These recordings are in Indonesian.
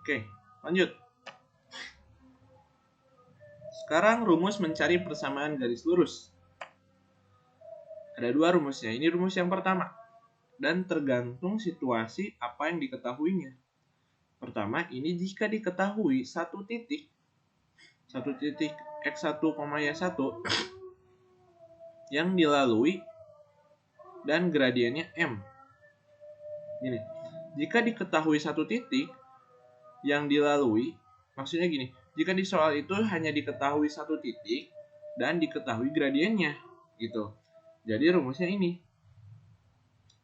Oke, lanjut. Sekarang rumus mencari persamaan garis lurus. Ada dua rumusnya. Ini rumus yang pertama. Dan tergantung situasi apa yang diketahuinya. Pertama, ini jika diketahui satu titik x1, y1 yang dilalui dan gradiennya m. Gini, jika diketahui satu titik yang dilalui, maksudnya gini, jika di soal itu hanya diketahui satu titik dan diketahui gradiennya, gitu. Jadi rumusnya ini,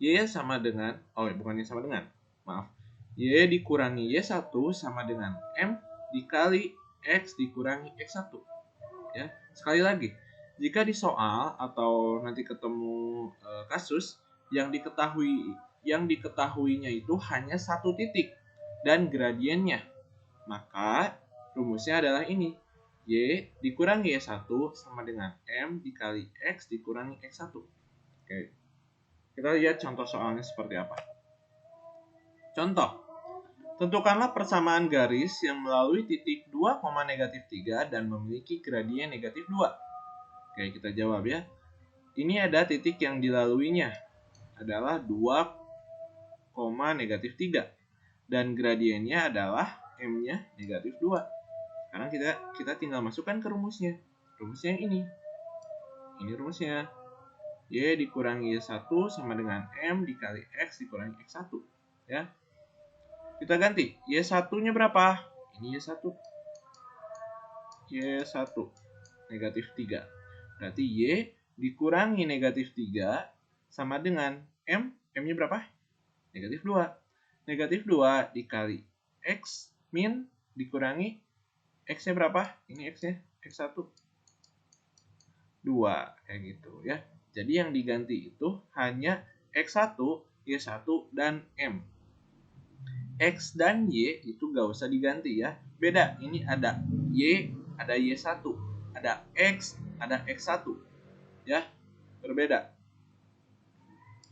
y sama dengan, bukannya sama dengan, maaf, y dikurangi y1 sama dengan m dikali x dikurangi x1. Ya, sekali lagi, jika di soal atau nanti ketemu kasus yang diketahuinya itu hanya satu titik dan gradiennya, maka rumusnya adalah ini, y dikurangi y1 sama dengan m dikali x dikurangi x1. Oke, kita lihat contoh soalnya seperti apa. Contoh, tentukanlah persamaan garis yang melalui titik 2, -3 dan memiliki gradien negatif 2. Oke, kita jawab ya. Ini ada titik yang dilaluinya adalah 2, -3 dan gradiennya adalah m-nya negatif 2. Sekarang kita tinggal masukkan ke rumusnya. Rumusnya yang ini. Ini rumusnya. Y dikurangi y1 sama dengan m dikali x dikurangi x1. Ya. Kita ganti. Y1-nya berapa? Ini Y1. Y1 negatif 3. Berarti Y dikurangi negatif 3 sama dengan M. M-nya berapa? Negatif 2. Negatif 2 dikali X min dikurangi X-nya berapa? Ini X-nya. X1. 2. Kayak gitu ya. Jadi yang diganti itu hanya X1, Y1, dan M. X dan Y itu gak usah diganti ya. Beda, ini ada Y, ada Y1, ada X, ada X1. Ya, berbeda.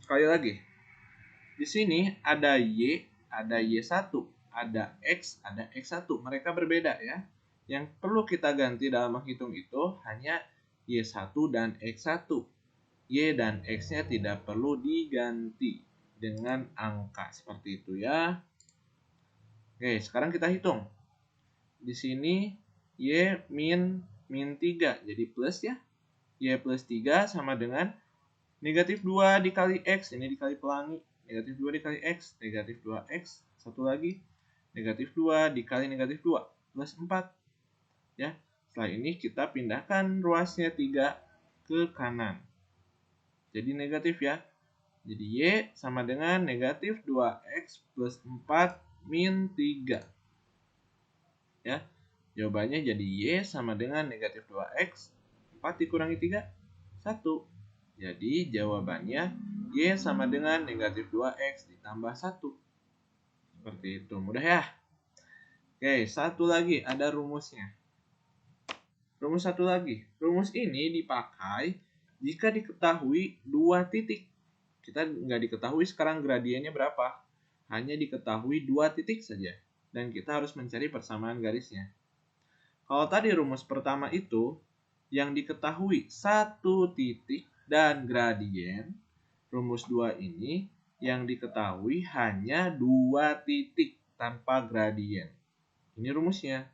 Sekali lagi. Di sini ada Y, ada Y1, ada X, ada X1. Mereka berbeda ya. Yang perlu kita ganti dalam menghitung itu hanya Y1 dan X1. Y dan X-nya tidak perlu diganti dengan angka seperti itu ya. Oke, sekarang kita hitung. Di sini Y min 3, jadi plus ya. Y plus 3 sama dengan negatif 2 dikali X, ini dikali pelangi. Negatif 2 dikali X, negatif 2X. Satu lagi, negatif 2 dikali negatif 2, plus 4. Ya, setelah ini kita pindahkan ruasnya 3 ke kanan. Jadi negatif ya. Jadi Y sama dengan negatif 2X plus 4 min 3. Ya, jawabannya jadi Y sama dengan negatif 2X, 4 dikurangi 3, 1. Jadi jawabannya Y sama dengan negatif 2X ditambah 1. Seperti itu, mudah ya. Oke, satu lagi ada rumusnya. Rumus satu lagi. Rumus ini dipakai jika diketahui dua titik. Kita nggak diketahui sekarang gradiennya berapa. Hanya diketahui dua titik saja. Dan kita harus mencari persamaan garisnya. Kalau tadi rumus pertama itu, yang diketahui satu titik dan gradien, rumus 2 ini yang diketahui hanya 2 titik tanpa gradien. Ini rumusnya.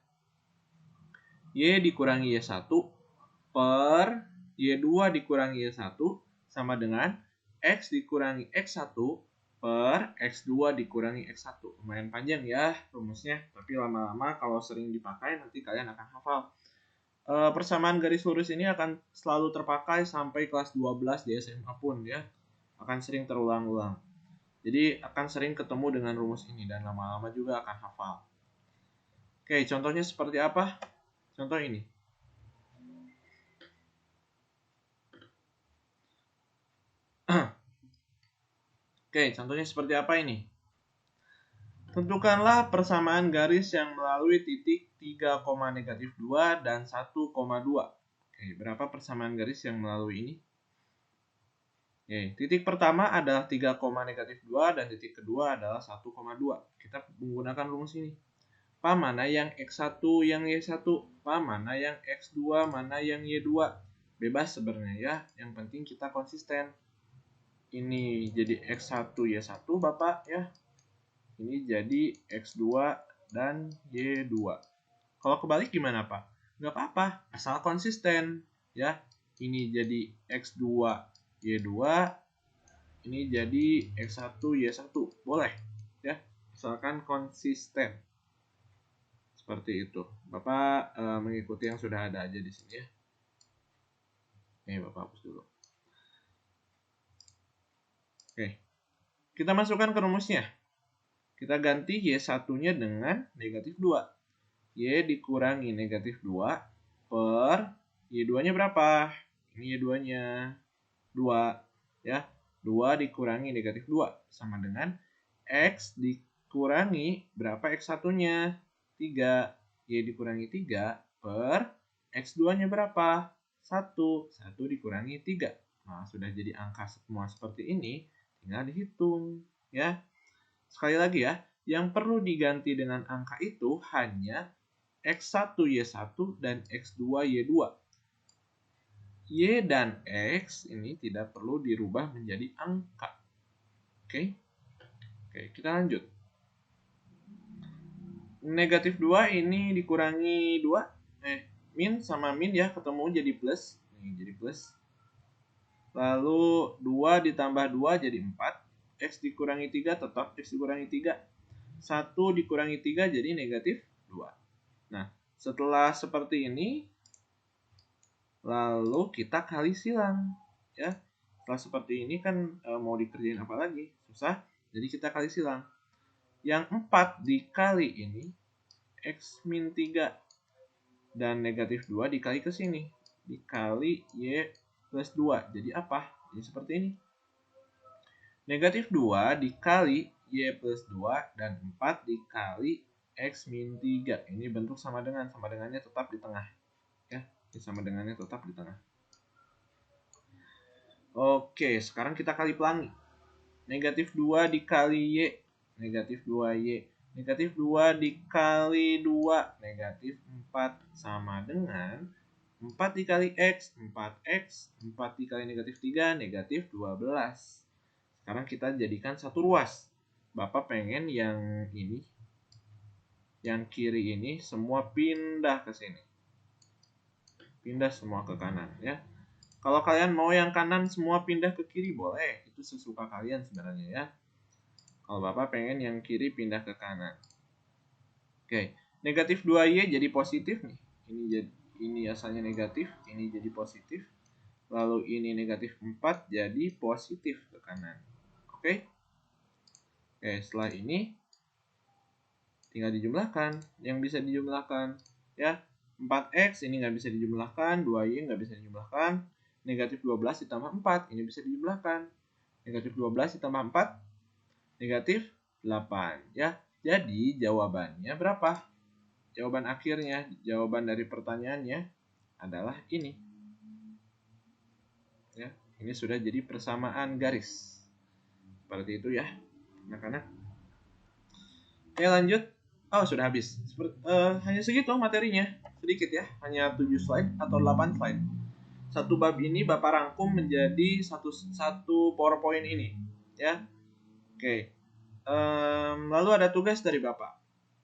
Y dikurangi Y1 per Y2 dikurangi Y1 sama dengan X dikurangi X1 per X2 dikurangi X1. Lumayan panjang ya rumusnya, tapi lama-lama kalau sering dipakai nanti kalian akan hafal. Persamaan garis lurus ini akan selalu terpakai sampai kelas 12 di SMA pun ya. Akan sering terulang-ulang. Jadi akan sering ketemu dengan rumus ini dan lama-lama juga akan hafal. Oke, contohnya seperti apa? Contoh ini. Oke, contohnya seperti apa ini? Tentukanlah persamaan garis yang melalui titik 3, negatif 2 dan 1,2. Oke, berapa persamaan garis yang melalui ini? Oke, titik pertama adalah 3, negatif 2 dan titik kedua adalah 1,2. Kita menggunakan rumus ini. Pa mana yang X1, yang Y1, Pa mana yang X2, mana yang Y2. Bebas sebenarnya ya, yang penting kita konsisten. Ini jadi X1, Y1 Bapak ya. Ini jadi X2 dan Y2. Kalau kebalik gimana Pak? Nggak apa-apa, asal konsisten ya. Ini jadi X2, Y2, ini jadi X1, Y1. Boleh ya, asalkan konsisten. Seperti itu. Bapak mengikuti yang sudah ada aja di sini ya. Nih Bapak hapus dulu. Oke. Kita masukkan ke rumusnya. Kita ganti Y1-nya dengan negatif 2. Y dikurangi negatif 2 per Y2-nya berapa? Ini Y2-nya 2 ya. 2 dikurangi negatif 2 sama dengan X dikurangi berapa X1-nya? 3. Y dikurangi 3 per X2-nya berapa? 1. 1 dikurangi 3. Nah, sudah jadi angka semua seperti ini, tinggal dihitung ya. Sekali lagi ya, yang perlu diganti dengan angka itu hanya X1 Y1 dan X2 Y2. Y dan X ini tidak perlu dirubah menjadi angka. Oke, kita lanjut. Negatif 2 ini dikurangi 2. Min sama min ya, ketemu jadi plus. Nih, jadi plus. Lalu 2 ditambah 2 jadi 4. X dikurangi 3 tetap X dikurangi 3. 1 dikurangi 3 jadi negatif 2. Nah, setelah seperti ini, lalu kita kali silang. Ya, setelah seperti ini kan mau dikerjain apa lagi? Susah, jadi kita kali silang. Yang 4 dikali ini, X min 3. Dan negatif 2 dikali ke sini. Dikali Y plus 2. Jadi apa? Jadi seperti ini. Negatif 2 dikali Y plus 2 dan 4 dikali X min 3. Ini bentuk sama dengan. Sama dengannya tetap di tengah. Ya, ini sama dengannya tetap di tengah. Oke, sekarang kita kali pelangi. Negatif 2 dikali Y. Negatif 2Y. Negatif 2 dikali 2. Negatif 4 sama dengan 4 dikali X. 4X. 4 dikali negatif 3. Negatif 12. Sekarang kita jadikan satu ruas. Bapak pengen yang ini, yang kiri ini semua pindah ke sini. Pindah semua ke kanan ya. Kalau kalian mau yang kanan semua pindah ke kiri boleh. Itu sesuka kalian sebenarnya ya. Kalau Bapak pengen yang kiri pindah ke kanan. Oke, negatif 2Y jadi positif nih. Ini asalnya negatif, ini jadi positif. Lalu ini negatif 4 jadi positif ke kanan. Oke. Oke, setelah ini tinggal dijumlahkan. Yang bisa dijumlahkan ya. 4X ini nggak bisa dijumlahkan, 2Y nggak bisa dijumlahkan. Negatif 12 ditambah 4 ini bisa dijumlahkan. Negatif 12 ditambah 4 negatif 8 ya. Jadi jawabannya berapa? Jawaban akhirnya, jawaban dari pertanyaannya adalah ini. Ya, ini sudah jadi persamaan garis. Seperti itu ya, anak-anak. Oke, lanjut. Oh, sudah habis. Hanya segitu materinya. Sedikit ya, hanya 7 slide atau 8 slide. Satu bab ini Bapak rangkum menjadi satu PowerPoint ini, ya. Oke. Lalu ada tugas dari Bapak.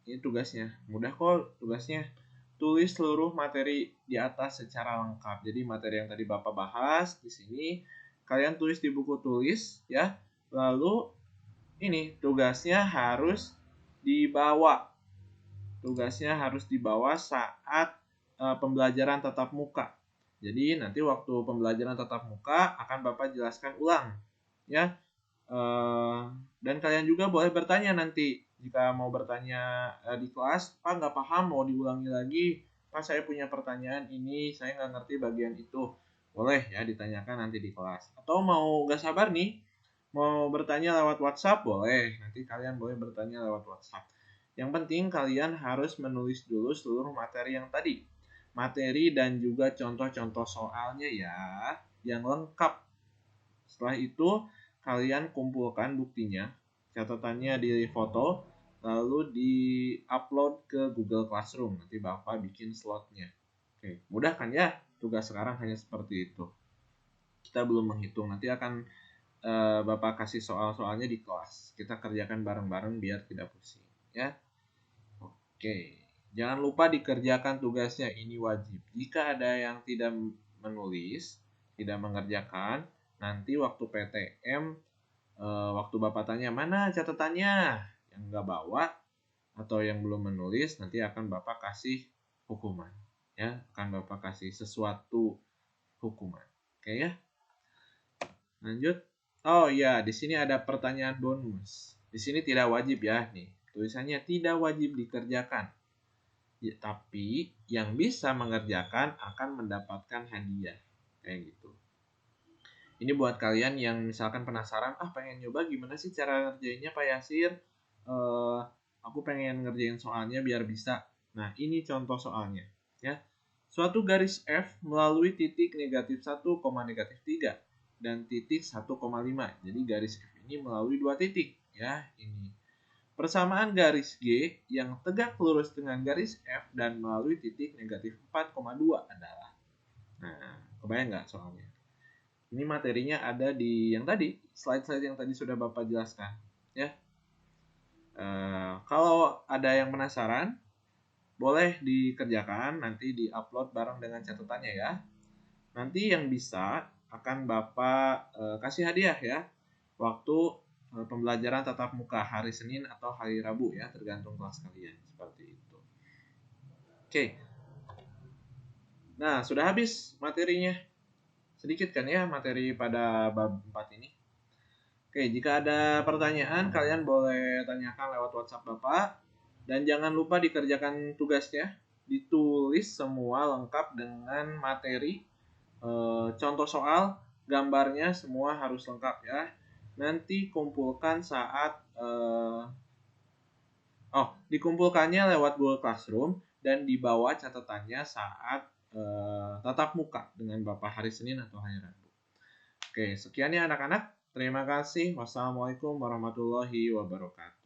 Ini tugasnya. Mudah kok tugasnya. Tulis seluruh materi di atas secara lengkap. Jadi materi yang tadi Bapak bahas di sini kalian tulis di buku tulis ya. Lalu ini tugasnya harus dibawa. Tugasnya harus dibawa saat pembelajaran tatap muka. Jadi nanti waktu pembelajaran tatap muka akan Bapak jelaskan ulang ya. Dan kalian juga boleh bertanya nanti jika mau bertanya di kelas, Pak nggak paham mau diulangi lagi, Pak saya punya pertanyaan ini, saya nggak ngerti bagian itu, boleh ya ditanyakan nanti di kelas. Atau mau nggak sabar nih, mau bertanya lewat WhatsApp, boleh, nanti kalian boleh bertanya lewat WhatsApp. Yang penting kalian harus menulis dulu seluruh materi yang tadi, materi dan juga contoh-contoh soalnya ya, yang lengkap. Setelah itu kalian kumpulkan buktinya, catatannya di foto, lalu di-upload ke Google Classroom. Nanti Bapak bikin slotnya. Oke, mudah kan ya? Tugas sekarang hanya seperti itu. Kita belum menghitung, nanti akan Bapak kasih soal-soalnya di kelas. Kita kerjakan bareng-bareng biar tidak pusing, ya. Oke, jangan lupa dikerjakan tugasnya, ini wajib. Jika ada yang tidak menulis, tidak mengerjakan, nanti waktu PTM, waktu Bapak tanya, mana catatannya? Yang nggak bawa atau yang belum menulis, nanti akan Bapak kasih hukuman. Ya, akan Bapak kasih sesuatu hukuman. Oke ya. Lanjut. Oh iya, di sini ada pertanyaan bonus. Di sini tidak wajib ya, nih. Tulisannya tidak wajib dikerjakan. Ya, tapi yang bisa mengerjakan akan mendapatkan hadiah. Kayak gitu. Ini buat kalian yang misalkan penasaran, pengen nyoba gimana sih cara ngerjainnya Pak Yasir? Aku pengen ngerjain soalnya biar bisa. Nah, ini contoh soalnya. Ya. Suatu garis F melalui titik negatif 1, negatif 3 dan titik 1,5. Jadi garis F ini melalui dua titik. Ya, ini. Persamaan garis G yang tegak lurus dengan garis F dan melalui titik negatif 4,2 adalah. Nah, kebayang nggak soalnya? Ini materinya ada di yang tadi, slide-slide yang tadi sudah Bapak jelaskan. Ya. Kalau ada yang penasaran, boleh dikerjakan, nanti di-upload bareng dengan catatannya ya. Nanti yang bisa akan Bapak kasih hadiah ya. Waktu pembelajaran tatap muka hari Senin atau hari Rabu ya, tergantung kelas kalian. Seperti itu. Oke. Nah, sudah habis materinya. Sedikit kan ya materi pada bab 4 ini. Oke, jika ada pertanyaan kalian boleh tanyakan lewat WhatsApp Bapak. Dan jangan lupa dikerjakan tugasnya. Ditulis semua lengkap dengan materi, contoh soal, gambarnya semua harus lengkap ya. Nanti kumpulkan saat dikumpulkannya lewat Google Classroom dan dibawa catatannya saat tatap muka dengan Bapak hari Senin atau hari Rabu. Oke, sekian ya anak-anak. Terima kasih. Wassalamualaikum warahmatullahi wabarakatuh.